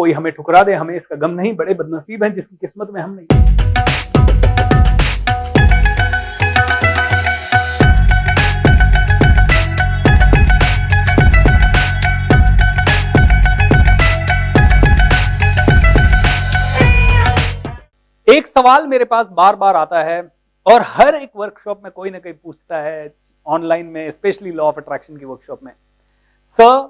कोई हमें ठुकरा दे, हमें इसका गम नहीं, बड़े बदनसीब हैं जिसकी किस्मत में हम नहीं। एक सवाल मेरे पास बार बार आता है और हर एक वर्कशॉप में कोई ना कोई पूछता है, ऑनलाइन में, स्पेशली लॉ ऑफ अट्रैक्शन की वर्कशॉप में, सर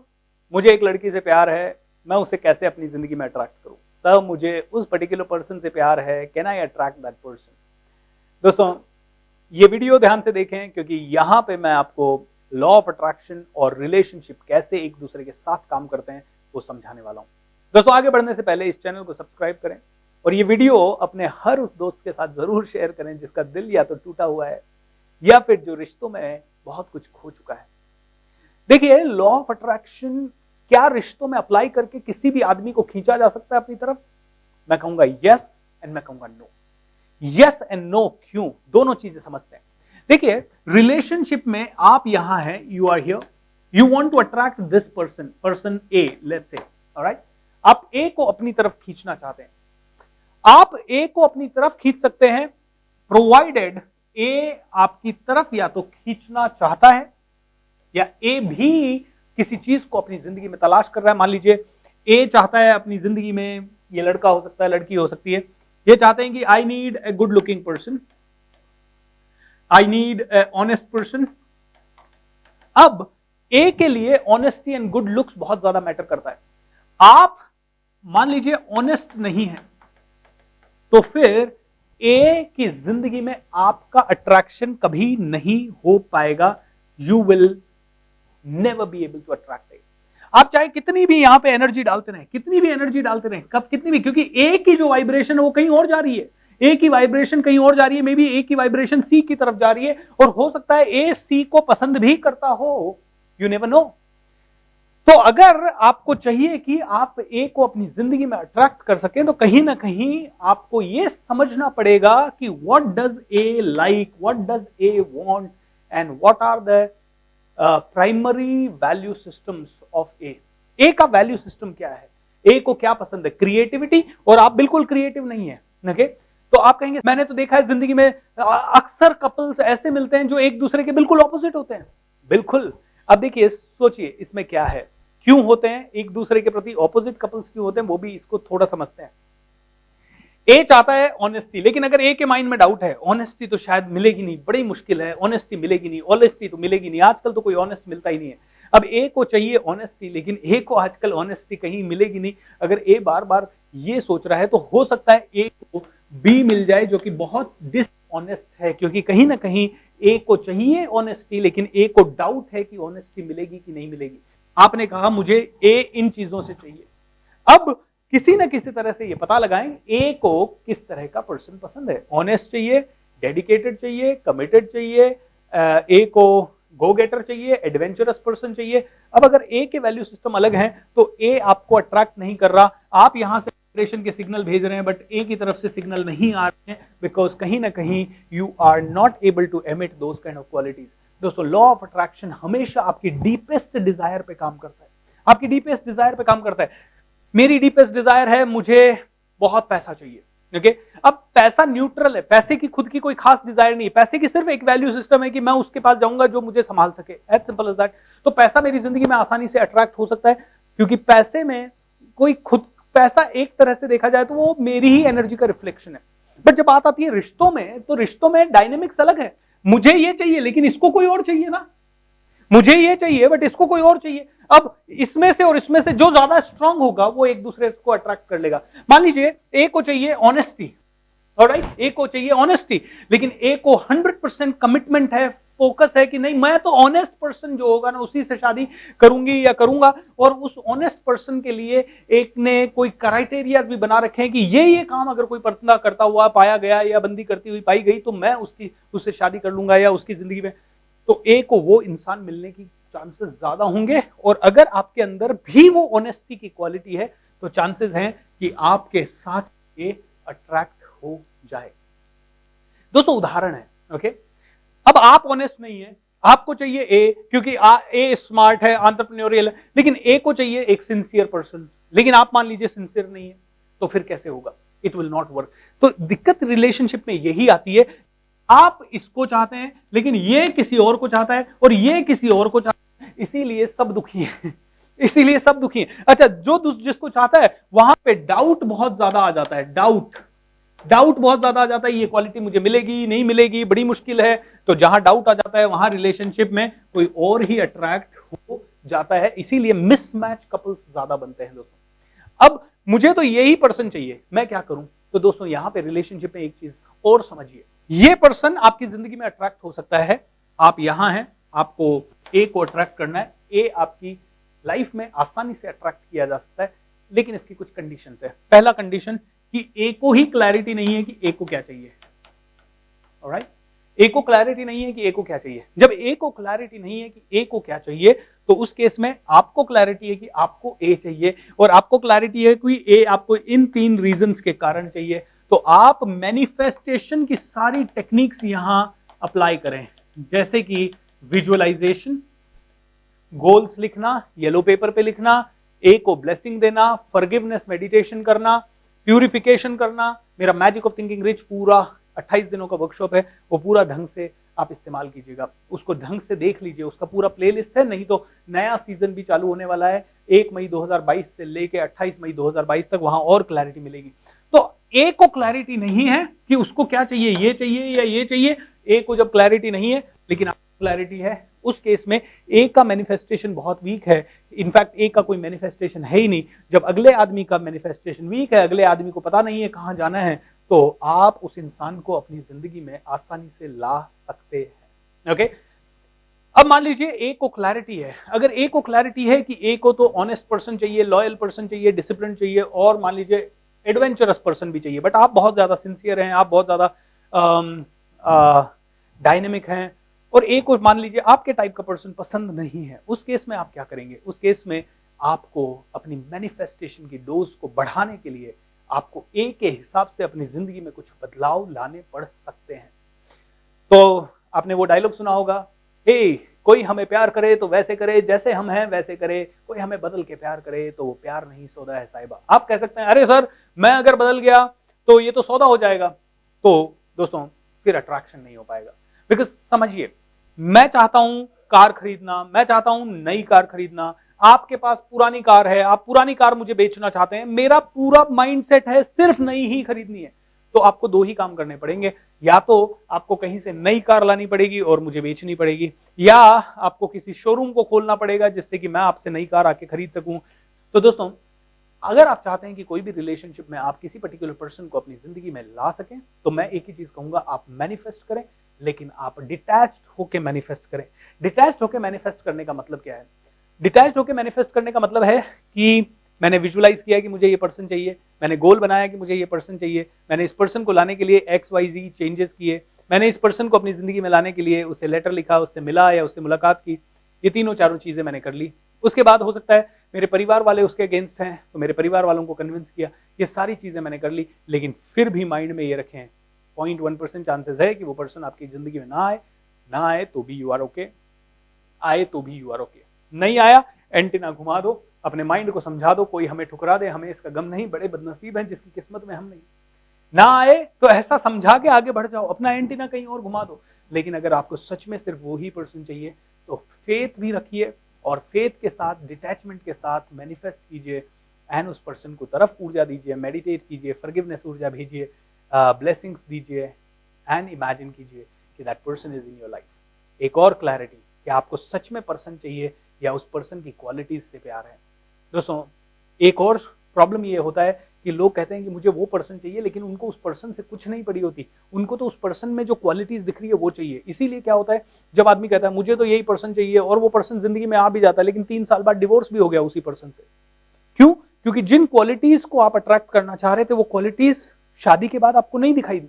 मुझे एक लड़की से प्यार है, मैं उसे कैसे अपनी जिंदगी में अट्रैक्ट करूं? सर मुझे उस पर्टिकुलर पर्सन से प्यार है, can I attract that person? दोस्तों ये वीडियो ध्यान से देखें, क्योंकि यहां पे मैं आपको लॉ ऑफ अट्रैक्शन और रिलेशनशिप कैसे एक दूसरे के साथ काम करते हैं वो समझाने वाला हूं। दोस्तों आगे बढ़ने से पहले इस चैनल को सब्सक्राइब करें और ये वीडियो अपने हर उस दोस्त के साथ जरूर शेयर करें जिसका दिल या तो टूटा हुआ है या फिर जो रिश्तों में बहुत कुछ खो चुका है। देखिए, लॉ ऑफ अट्रैक्शन क्या रिश्तों में अप्लाई करके किसी भी आदमी को खींचा जा सकता है अपनी तरफ? मैं कहूंगा यस एंड मैं कहूंगा नो। यस एंड नो क्यों? दोनों चीजें समझते हैं। देखिए, रिलेशनशिप में आप यहां हैं, you are here, you want to attract this person, person A, let's say, alright? आप ए को अपनी तरफ खींचना चाहते हैं। आप ए को अपनी तरफ खींच सकते हैं प्रोवाइडेड ए आपकी तरफ या तो खींचना चाहता है या ए भी किसी चीज को अपनी जिंदगी में तलाश कर रहा है। मान लीजिए ए चाहता है अपनी जिंदगी में, ये लड़का हो सकता है, लड़की हो सकती है, ये चाहते हैं कि I need a good looking person, I need a honest person. अब ए के लिए ऑनेस्टी एंड गुड लुक्स बहुत ज्यादा मैटर करता है। आप मान लीजिए ऑनेस्ट नहीं है तो फिर ए की जिंदगी में आपका अट्रैक्शन कभी नहीं हो पाएगा। You will never be able to attract A. आप चाहे कितनी भी यहां पे एनर्जी डालते रहें, कितनी भी एनर्जी डालते रहें, कब कितनी भी, क्योंकि ए की जो वाइब्रेशन है वो कहीं और जा रही है, ए की वाइब्रेशन कहीं और जा रही है, मे बी ए की वाइब्रेशन सी की तरफ जा रही है और हो सकता है ए सी को पसंद भी करता हो, यू नेवर नो। तो अगर आपको चाहिए कि आप ए को अपनी जिंदगी में अट्रैक्ट कर सकें तो कहीं ना कहीं आपको यह समझना पड़ेगा कि what does A like, what does A want and what are the primary value systems of A. A का वैल्यू सिस्टम क्या है, ए को क्या पसंद है? क्रिएटिविटी, और आप बिल्कुल क्रिएटिव नहीं है, ओके? तो आप कहेंगे मैंने तो देखा है जिंदगी में अक्सर कपल्स ऐसे मिलते हैं जो एक दूसरे के बिल्कुल ऑपोजिट होते हैं। बिल्कुल। अब देखिए, सोचिए इसमें क्या है, क्यों होते हैं एक दूसरे के प्रति ऑपोजिट कपल्स, क्यों होते हैं, वो भी इसको थोड़ा समझते हैं। ए चाहता है ऑनेस्टी, लेकिन अगर ए के माइंड में डाउट है, ऑनेस्टी तो शायद मिलेगी नहीं, बड़ी मुश्किल है, ऑनेस्टी मिलेगी नहीं, ऑनेस्टी तो मिलेगी नहीं, आजकल तो कोई ऑनेस्ट मिलता ही नहीं है। अब ए को चाहिए ऑनेस्टी, लेकिन ए को आजकल ऑनेस्टी कहीं मिलेगी नहीं। अगर ए बार बार ये सोच रहा है तो हो सकता है ए को बी मिल जाए जो कि बहुत डिसऑनेस्ट है, क्योंकि कहीं ना कहीं ए को चाहिए ऑनेस्टी लेकिन ए को डाउट है कि ऑनेस्टी मिलेगी कि नहीं मिलेगी। आपने कहा मुझे ए इन चीजों से चाहिए। अब किसी ना किसी तरह से ये पता लगाएं ए को किस तरह का पर्सन पसंद है। ऑनेस्ट चाहिए, डेडिकेटेड चाहिए, कमिटेड चाहिए, ए को गो गेटर चाहिए, एडवेंचरस पर्सन चाहिए। अब अगर ए के वैल्यू सिस्टम अलग हैं तो ए आपको अट्रैक्ट नहीं कर रहा, आप यहां से वाइब्रेशन के सिग्नल भेज रहे हैं बट ए की तरफ से सिग्नल नहीं आ रहे हैं, बिकॉज कहीं ना कहीं you are not able to emit those kind of qualities. दोस्तों, लॉ ऑफ अट्रैक्शन हमेशा आपकी डीपेस्ट डिजायर पे काम करता है, आपकी डीपेस्ट डिजायर पे काम करता है। मेरी डीपेस्ट डिजायर है मुझे बहुत पैसा चाहिए, ओके? अब पैसा न्यूट्रल है, पैसे की खुद की कोई खास डिजायर नहीं है, पैसे की सिर्फ एक वैल्यू सिस्टम है कि मैं उसके पास जाऊंगा जो मुझे संभाल सके, एज सिंपल एज दैट। तो पैसा मेरी जिंदगी में आसानी से अट्रैक्ट हो सकता है क्योंकि पैसे में कोई खुद, पैसा एक तरह से देखा जाए तो वो मेरी ही एनर्जी का रिफ्लेक्शन है। बट जब बात आती है रिश्तों में, तो रिश्तों में डायनेमिक्स अलग है। मुझे ये चाहिए लेकिन इसको कोई और चाहिए ना, मुझे ये चाहिए बट इसको कोई और चाहिए। अब इसमें से और इसमें से जो ज्यादा स्ट्रांग होगा वो एक दूसरे को अट्रैक्ट कर लेगा। मान लीजिए ए को चाहिए ऑनेस्टी, ऑलराइट, ए को चाहिए ऑनेस्टी, लेकिन ए को 100% कमिटमेंट है, फोकस है कि नहीं मैं तो ऑनेस्ट पर्सन जो होगा ना उसी से शादी करूंगी या करूंगा। और उस ऑनेस्ट पर्सन के लिए एक ने कोई क्राइटेरिया भी बना रखे हैं कि ये काम अगर कोई पर्सन करता हुआ पाया गया या बंदी करती हुई पाई गई तो मैं उससे शादी कर लूंगा या उसकी जिंदगी में। तो ए को वो इंसान मिलने की चांसेस ज्यादा होंगे, और अगर आपके अंदर भी वो ऑनेस्टी की क्वालिटी है तो चांसेस हैं कि आपके साथ ए अट्रैक्ट हो जाए। दोस्तों उदाहरण है, ओके? अब आप ऑनेस्ट नहीं है, आपको चाहिए ए क्योंकि ए स्मार्ट है, एंटरप्रेन्योरियल है, लेकिन ए को चाहिए एक सिंसियर पर्सन, लेकिन आप मान लीजिए सिंसियर नहीं है, तो फिर कैसे होगा? It will not work. तो दिक्कत रिलेशनशिप में यही आती है, आप इसको चाहते हैं लेकिन ये किसी और को चाहता है और ये किसी और को चाहता है, इसीलिए सब दुखी है। इसीलिए सब दुखी है। अच्छा, जो जिसको चाहता है वहां पे डाउट बहुत ज्यादा आ जाता है, डाउट बहुत ज्यादा आ जाता है, ये क्वालिटी मुझे मिलेगी नहीं मिलेगी, बड़ी मुश्किल है। तो जहां डाउट आ जाता है वहां रिलेशनशिप में कोई और ही अट्रैक्ट हो जाता है, इसीलिए मिसमैच कपल्स ज्यादा बनते हैं दोस्तों। अब मुझे तो यही पर्सन चाहिए, मैं क्या करूं? तो दोस्तों यहां पे रिलेशनशिप में एक चीज और समझिए, ये पर्सन आपकी जिंदगी में अट्रैक्ट हो सकता है। आप यहां हैं, आपको ए को अट्रैक्ट करना है, ए आपकी लाइफ में आसानी से अट्रैक्ट किया जा सकता है, लेकिन इसकी कुछ कंडीशंस है। पहला कंडीशन कि ए को ही क्लैरिटी नहीं है कि ए को क्या चाहिए। ऑलराइट, ए को क्लैरिटी नहीं है कि ए को क्या चाहिए। जब ए को क्लैरिटी नहीं है कि ए को क्या चाहिए, तो उस केस में आपको क्लैरिटी है कि आपको ए चाहिए, और आपको क्लैरिटी है कि ए आपको इन 3 रीजंस के कारण चाहिए। तो आप मैनिफेस्टेशन की सारी टेक्निक्स यहां अप्लाई करें, जैसे कि विजुअलाइजेशन, गोल्स लिखना, येलो पेपर पे लिखना, ए को ब्लेसिंग देना, फॉरगिवनेस मेडिटेशन करना, प्यूरिफिकेशन करना। मेरा मैजिक ऑफ थिंकिंग रिच पूरा 28 दिनों का वर्कशॉप है, वो पूरा ढंग से आप इस्तेमाल कीजिएगा, उसको ढंग से देख लीजिए, उसका पूरा प्लेलिस्ट है। नहीं तो नया सीजन भी चालू होने वाला है 1 मई 2022 से लेके 28 मई 2022 तक, वहां और क्लैरिटी मिलेगी। तो ए को क्लैरिटी नहीं है कि उसको क्या चाहिए, ये चाहिए या ये चाहिए। ए को जब क्लैरिटी नहीं है लेकिन आपको क्लैरिटी है, उस केस में ए का मैनिफेस्टेशन बहुत वीक है। इनफैक्ट ए का कोई मैनिफेस्टेशन है ही नहीं। जब अगले आदमी का मैनिफेस्टेशन वीक है, अगले आदमी को पता नहीं है कहां जाना है, तो आप उस इंसान को अपनी जिंदगी में आसानी से ला सकते हैं। ओके, अब मान लीजिए ए को क्लैरिटी है। अगर ए को क्लैरिटी है कि ए को तो ऑनेस्ट पर्सन चाहिए, लॉयल पर्सन चाहिए, डिसिप्लिन चाहिए, और मान लीजिए एडवेंचरस पर्सन भी चाहिए, बट आप बहुत ज्यादा सिंसियर हैं, आप बहुत ज्यादा डायनेमिक हैं, और ए को मान लीजिए आपके टाइप का पर्सन पसंद नहीं है, उस केस में आप क्या करेंगे? उस केस में आपको अपनी मैनिफेस्टेशन की डोज को बढ़ाने के लिए आपको ए के हिसाब से अपनी जिंदगी में कुछ बदलाव लाने पड़ सकते हैं। तो आपने वो डायलॉग सुना होगा, कोई हमें प्यार करे तो वैसे करे जैसे हम हैं वैसे करे, कोई हमें बदल के प्यार करे तो वो प्यार नहीं सौदा है साहिबा। आप कह सकते हैं अरे सर मैं अगर बदल गया तो ये तो सौदा हो जाएगा। तो दोस्तों फिर अट्रैक्शन नहीं हो पाएगा। बिकॉज समझिए, मैं चाहता हूं कार खरीदना, मैं चाहता हूं नई कार खरीदना, आपके पास पुरानी कार है, आप पुरानी कार मुझे बेचना चाहते हैं, मेरा पूरा माइंडसेट है सिर्फ नई ही खरीदनी है। तो आपको 2 ही काम करने पड़ेंगे, या तो आपको कहीं से नई कार लानी पड़ेगी और मुझे बेचनी पड़ेगी, या आपको किसी शोरूम को खोलना पड़ेगा जिससे कि मैं आपसे नई कार आके खरीद सकूं। तो दोस्तों अगर आप चाहते हैं कि कोई भी रिलेशनशिप में आप किसी पर्टिकुलर पर्सन को अपनी जिंदगी में ला सकें, तो मैं एक ही चीज कहूंगा, आप मैनिफेस्ट करें, लेकिन आप डिटैच्ड होकर मैनिफेस्ट करें। डिटैच्ड होकर मैनिफेस्ट करने का मतलब क्या है? डिटैच्ड होकर मैनिफेस्ट करने का मतलब है कि मैंने विजुअलाइज किया कि मुझे ये पर्सन चाहिए, मैंने गोल बनाया कि मुझे ये पर्सन चाहिए, मैंने इस पर्सन को लाने के लिए XYZ चेंजेस किए, मैंने इस पर्सन को अपनी जिंदगी में लाने के लिए उसे लेटर लिखा, उससे मिला या उससे मुलाकात की, ये तीनों चारों चीजें मैंने कर ली। उसके बाद हो सकता है मेरे परिवार वाले उसके अगेंस्ट हैं, तो मेरे परिवार वालों को कन्विंस किया, ये सारी चीजें मैंने कर ली, लेकिन फिर भी माइंड में ये रखें 0.1% चांसेस है कि वो पर्सन आपकी जिंदगी में ना आए तो भी यू आर ओके, आए तो भी यू आर ओके। नहीं आया, एंटीना घुमा दो, अपने माइंड को समझा दो कोई हमें ठुकरा दे हमें इसका गम नहीं, बड़े बदनसीब हैं जिसकी किस्मत में हम नहीं। ना आए तो ऐसा समझा के आगे बढ़ जाओ, अपना एंटीना कहीं और घुमा दो। लेकिन अगर आपको सच में सिर्फ वो ही पर्सन चाहिए तो फेथ भी रखिए, और फेथ के साथ डिटैचमेंट के साथ मैनिफेस्ट कीजिए, एंड उस पर्सन को तरफ ऊर्जा दीजिए, मेडिटेट कीजिए, फॉरगिवनेस ऊर्जा भेजिए, ब्लेसिंग्स दीजिए, एंड इमेजिन कीजिए कि that person is in your life. एक और क्लैरिटी कि आपको सच में पर्सन चाहिए या उस पर्सन की क्वालिटीज से प्यार है। दोस्तों एक और प्रॉब्लम ये होता है कि लोग कहते हैं कि मुझे वो पर्सन चाहिए, लेकिन उनको उस पर्सन से कुछ नहीं पड़ी होती, उनको तो उस पर्सन में जो क्वालिटीज दिख रही है वो चाहिए। इसीलिए क्या होता है, जब आदमी कहता है मुझे तो यही पर्सन चाहिए और वो पर्सन जिंदगी में आ भी जाता है, लेकिन 3 साल बाद डिवोर्स भी हो गया उसी पर्सन से। क्यों? क्योंकि जिन क्वालिटीज को आप अट्रैक्ट करना चाह रहे थे वो क्वालिटीज शादी के बाद आपको नहीं दिखाई दी।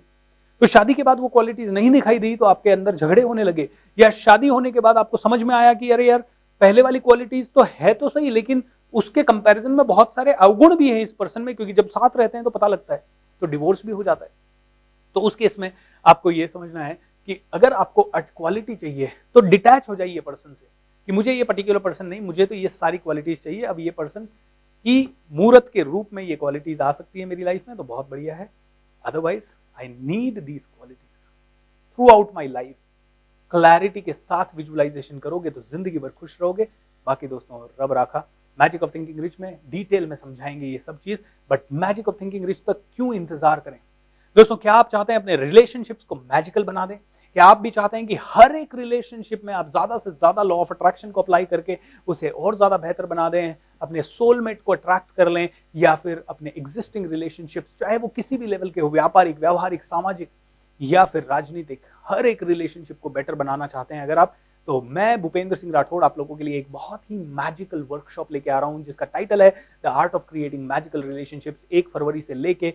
तो शादी के बाद वो क्वालिटीज नहीं दिखाई दी तो आपके अंदर झगड़े होने लगे, या शादी होने के बाद आपको समझ में आया कि अरे यार पहले वाली क्वालिटीज तो है तो सही, लेकिन उसके कंपैरिजन में बहुत सारे अवगुण भी हैं इस पर्सन में, क्योंकि जब साथ रहते हैं तो पता लगता है, तो डिवोर्स भी हो जाता है। तो उस केस में आपको यह समझना है कि अगर आपको क्वालिटी चाहिए तो डिटैच हो जाइए पर्सन से, कि मुझे ये पर्टिकुलर पर्सन नहीं, मुझे तो ये सारी क्वालिटीज चाहिए, अब ये पर्सन कि मूर्त के रूप में ये क्वालिटीज आ सकती है मेरी लाइफ में तो बहुत बढ़िया है, otherwise I need these qualities through out my life. Clarity के साथ विजुअलाइजेशन करोगे तो जिंदगी भर खुश रहोगे। बाकी दोस्तों रब राखा, मैजिक ऑफ थिंकिंग रिच में डिटेल में समझाएंगे ये सब चीज, but magic of thinking rich तक क्यों इंतजार करें। दोस्तों क्या आप चाहते हैं अपने रिलेशनशिप्स को मैजिकल बना दें? क्या आप भी चाहते हैं कि हर एक रिलेशनशिप में आप ज्यादा से ज्यादा लॉ ऑफ अट्रैक्शन को अप्लाई करके उसे और ज्यादा बेहतर बना दें, अपने सोलमेट को अट्रैक्ट कर लें, या फिर अपने एग्जिस्टिंग रिलेशनशिप्स चाहे वो किसी भी लेवल के हो, व्यापारिक, व्यावहारिक, सामाजिक या फिर राजनीतिक, हर एक रिलेशनशिप को बेटर बनाना चाहते हैं अगर आप, तो मैं भूपेंद्र सिंह राठौड़ आप लोगों के लिए एक बहुत ही मैजिकल वर्कशॉप लेके आ रहा हूं जिसका टाइटल है the art of creating magical relationships. 1 फरवरी से लेके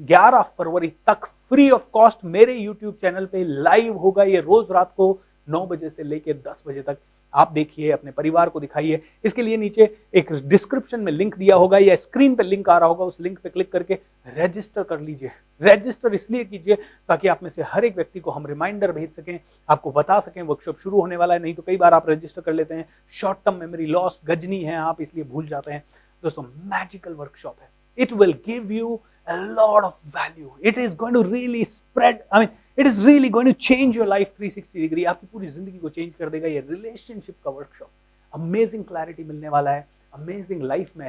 11 फरवरी तक फ्री ऑफ कॉस्ट मेरे यूट्यूब चैनल पे लाइव होगा। ये रोज रात को 9 बजे से लेके 10 बजे तक आप देखिए, अपने परिवार को दिखाइए। इसके लिए नीचे एक डिस्क्रिप्शन में लिंक दिया होगा या स्क्रीन पे लिंक आ रहा होगा, उस लिंक पे क्लिक करके रजिस्टर कर लीजिए। रजिस्टर इसलिए कीजिए ताकि आप में से हर एक व्यक्ति को हम रिमाइंडर भेज सकें, आपको बता सकें वर्कशॉप शुरू होने वाला है। नहीं तो कई बार आप रजिस्टर कर लेते हैं, short term memory loss Ghajini है आप, इसलिए भूल जाते हैं। दोस्तों मैजिकल वर्कशॉप है, it will give you a lot of value. It is going to really spread, I mean it is really going to change your life 360 degree, आपकी पूरी जिंदगी को चेंज कर देगा ये रिलेशनशिप का वर्कशॉप। अमेजिंग क्लैरिटी मिलने वाला है, अमेजिंग लाइफ में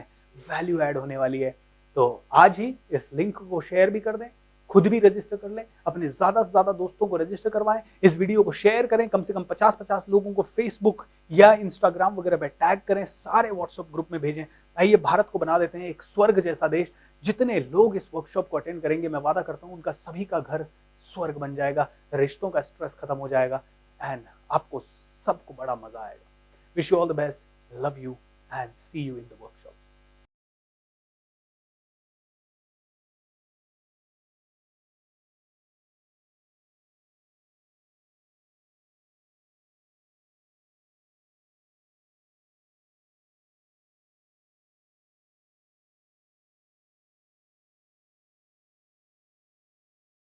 वैल्यू ऐड होने वाली है। तो आज ही इस लिंक को शेयर भी कर दें, खुद भी रजिस्टर कर लें, अपने ज्यादा से ज्यादा दोस्तों को रजिस्टर करवाएं, इस वीडियो को शेयर करें, कम से कम 50-50 लोगों को फेसबुक या इंस्टाग्राम वगैरह पे टैग करें, सारे व्हाट्सएप ग्रुप में भेजें। आइए भारत को बना देते हैं एक स्वर्ग जैसा देश। जितने लोग इस वर्कशॉप को अटेंड करेंगे मैं वादा करता हूं उनका सभी का घर स्वर्ग बन जाएगा, रिश्तों का स्ट्रेस खत्म हो जाएगा एंड आपको सबको बड़ा मजा आएगा। Wish you all the best, love you and see you in the work.